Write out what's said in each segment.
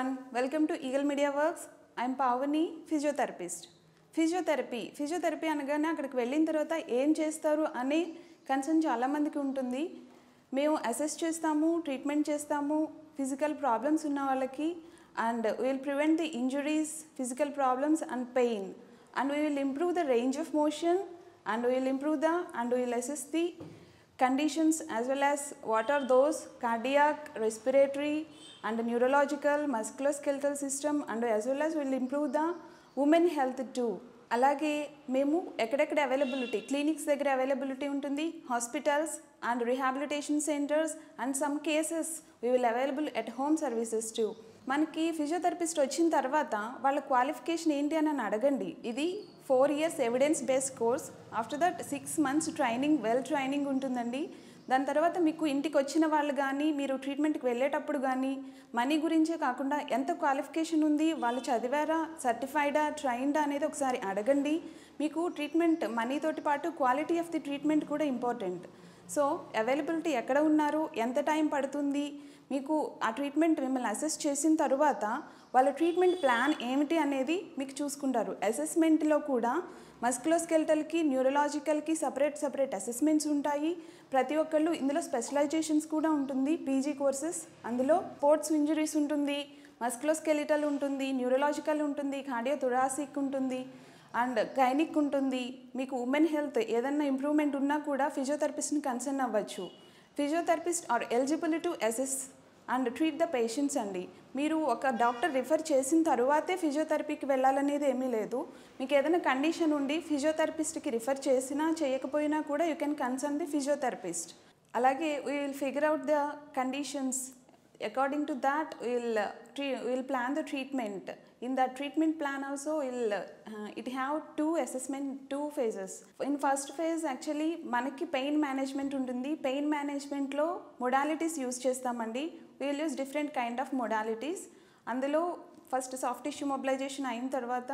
everyone, welcome to Eagle Media Works. I am Pavani, physiotherapist. Physiotherapy అనగానే అక్కడికి వెళ్ళిన తర్వాత ఏం చేస్తారు అనే కన్సర్న్ చాలామందికి ఉంటుంది. మేము అసెస్ చేస్తాము, ట్రీట్మెంట్ చేస్తాము ఫిజికల్ ప్రాబ్లమ్స్ ఉన్న వాళ్ళకి, and we will prevent the injuries, physical problems and pain, and we will improve the range of motion, and we will assess the conditions as well as what are those cardiac, respiratory and neurological, musculoskeletal system, and as well as we will improve the women health too. అలాగే మేము ఎక్కడెక్కడ availability, clinics దగ్గర availability ఉంటుంది, hospitals and rehabilitation centres, and some cases we will available at home services two. మనకి physiotherapist వచ్చిన తర్వాత వాళ్ళ qualification ఏంటి అని అడగండి. ఇది 4 years evidence based course. After that 6 months training, training ఉంటుందండి. దాని తర్వాత మీకు ఇంటికి వచ్చిన వాళ్ళు కానీ, మీరు ట్రీట్మెంట్కి వెళ్ళేటప్పుడు కానీ మనీ గురించే కాకుండా ఎంత క్వాలిఫికేషన్ ఉంది, వాళ్ళు చదివారా, సర్టిఫైడా, ట్రైన్డా అనేది ఒకసారి అడగండి. మీకు ట్రీట్మెంట్ మనీతోటి పాటు క్వాలిటీ ఆఫ్ ది ట్రీట్మెంట్ కూడా ఇంపార్టెంట్. సో అవైలబిలిటీ ఎక్కడ ఉన్నారు, ఎంత టైం పడుతుంది, మీకు ఆ ట్రీట్మెంట్ మిమ్మల్ని అసెస్ చేసిన తర్వాత వాళ్ళ ట్రీట్మెంట్ ప్లాన్ ఏమిటి అనేది మీకు చూసుకుంటారు. అసెస్మెంట్లో కూడా మస్కులోస్కెలిటల్కి, న్యూరలాజికల్కి సపరేట్ అసెస్మెంట్స్ ఉంటాయి. ప్రతి ఒక్కళ్ళు ఇందులో స్పెషలైజేషన్స్ కూడా ఉంటుంది, పీజీ కోర్సెస్. అందులో స్పోర్ట్స్ ఇంజరీస్ ఉంటుంది, మస్కులోస్కెలిటల్ ఉంటుంది, న్యూరలాజికల్ ఉంటుంది, కార్డియోథొరాసిక్ ఉంటుంది, అండ్ గైనిక్ ఉంటుంది. మీకు ఉమెన్ హెల్త్ ఏదన్నా ఇంప్రూవ్మెంట్ ఉన్నా కూడా ఫిజియోథెరపిస్ట్ని కన్సర్న్ అవ్వచ్చు. Physiotherapist are eligible to assess and treat the patients అండి. మీరు ఒక డాక్టర్ రిఫర్ చేసిన తరువాతే ఫిజియోథెరపీకి వెళ్ళాలనేది ఏమీ లేదు. మీకు ఏదైనా కండిషన్ ఉండి ఫిజియోథెరపిస్ట్కి రిఫర్ చేసినా చేయకపోయినా కూడా you can concern the physiotherapist. అలాగే we will figure out the conditions. According to that, we will plan the treatment. In that treatment plan also, it have two phases. In first phase, actually, manaki pain management untundi. Pain management lo modalities use chestamandi. We will use different kind of modalities. అందులో first soft tissue mobilization అయిన తర్వాత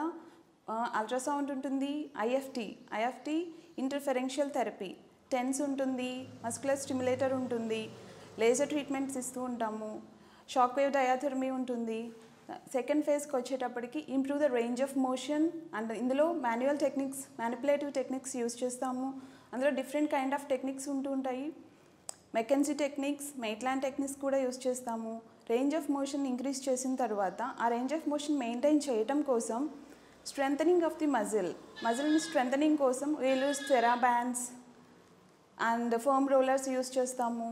ultrasound ఉంటుంది, IFT interferential therapy, TENS ఉంటుంది, muscular stimulator ఉంటుంది, laser treatments ఇస్తూ ఉంటాము, shock wave diathermy ఉంటుంది. Second ఫేజ్కి వచ్చేటప్పటికి improve the range of motion, and ఇందులో manual techniques, manipulative techniques use చేస్తాము. అందులో డిఫరెంట్ కైండ్ ఆఫ్ టెక్నిక్స్ ఉంటూ ఉంటాయి. మెకెన్సీ టెక్నిక్స్, మెయిట్లాండ్ టెక్నిక్స్ కూడా యూజ్ చేస్తాము. రేంజ్ ఆఫ్ మోషన్ ఇంక్రీజ్ చేసిన తర్వాత ఆ రేంజ్ ఆఫ్ మోషన్ మెయింటైన్ చేయటం కోసం స్ట్రెంథనింగ్ ఆఫ్ ది మజిల్ని స్ట్రెంథనింగ్ కోసం we'll use థెరాబ్యాండ్స్ and foam rollers use చేస్తాము.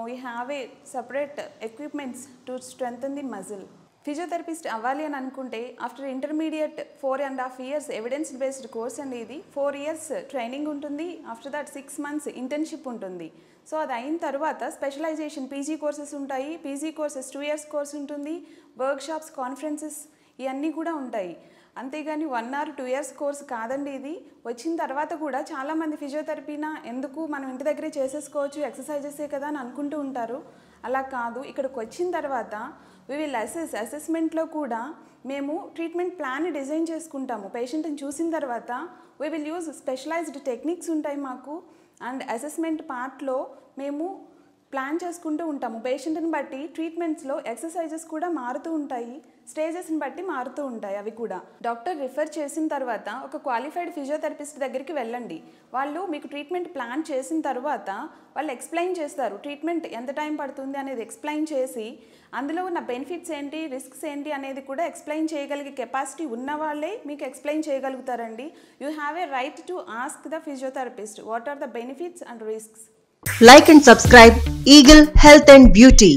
We have a separate equipments to strengthen the muscle. Physiotherapist అవ్వాలి అని అనుకుంటే after intermediate 4.5 years evidence based course అండి. ఇది 4 years ట్రైనింగ్ ఉంటుంది. ఆఫ్టర్ దట్ 6 months ఇంటర్న్షిప్ ఉంటుంది. సో అది అయిన తర్వాత స్పెషలైజేషన్ పీజీ కోర్సెస్ ఉంటాయి. పీజీ కోర్సెస్ 2 years కోర్స్ ఉంటుంది. వర్క్షాప్స్, కాన్ఫరెన్సెస్ ఇవన్నీ కూడా ఉంటాయి. అంతేగాని 1 or 2 years కోర్స్ కాదండి ఇది. వచ్చిన తర్వాత కూడా చాలామంది ఫిజియోథెరపీనా ఎందుకు, మనం ఇంటి దగ్గరే చేసేసుకోవచ్చు, ఎక్సర్సైజెసే కదా అని అనుకుంటూ ఉంటారు. అలా కాదు. ఇక్కడికి వచ్చిన తర్వాత వి విల్ అసెస్మెంట్లో కూడా మేము ట్రీట్మెంట్ ప్లాన్ని డిజైన్ చేసుకుంటాము. పేషెంట్ని చూసిన తర్వాత we will use specialised techniques ఉంటాయి మాకు. అండ్ అసెస్మెంట్ పార్ట్లో మేము ప్లాన్ చేసుకుంటూ ఉంటాము. పేషెంట్ని బట్టి ట్రీట్మెంట్స్లో ఎక్సర్సైజెస్ కూడా మారుతూ ఉంటాయి, స్టేజెస్ని బట్టి మారుతూ ఉంటాయి. అవి కూడా డాక్టర్ రిఫర్ చేసిన తర్వాత ఒక క్వాలిఫైడ్ ఫిజియోథెరపిస్ట్ దగ్గరికి వెళ్ళండి. వాళ్ళు మీకు ట్రీట్మెంట్ ప్లాన్ చేసిన తర్వాత వాళ్ళు ఎక్స్ప్లెయిన్ చేస్తారు. ట్రీట్మెంట్ ఎంత టైం పడుతుంది అనేది ఎక్స్ప్లెయిన్ చేసి అందులో ఉన్న బెనిఫిట్స్ ఏంటి, రిస్క్స్ ఏంటి అనేది కూడా ఎక్స్ప్లెయిన్ చేయగలిగే కెపాసిటీ ఉన్న వాళ్ళే మీకు ఎక్స్ప్లెయిన్ చేయగలుగుతారండి. You have a right to ask the physiotherapist what are the benefits and risks. Like and subscribe Eagle Health and Beauty.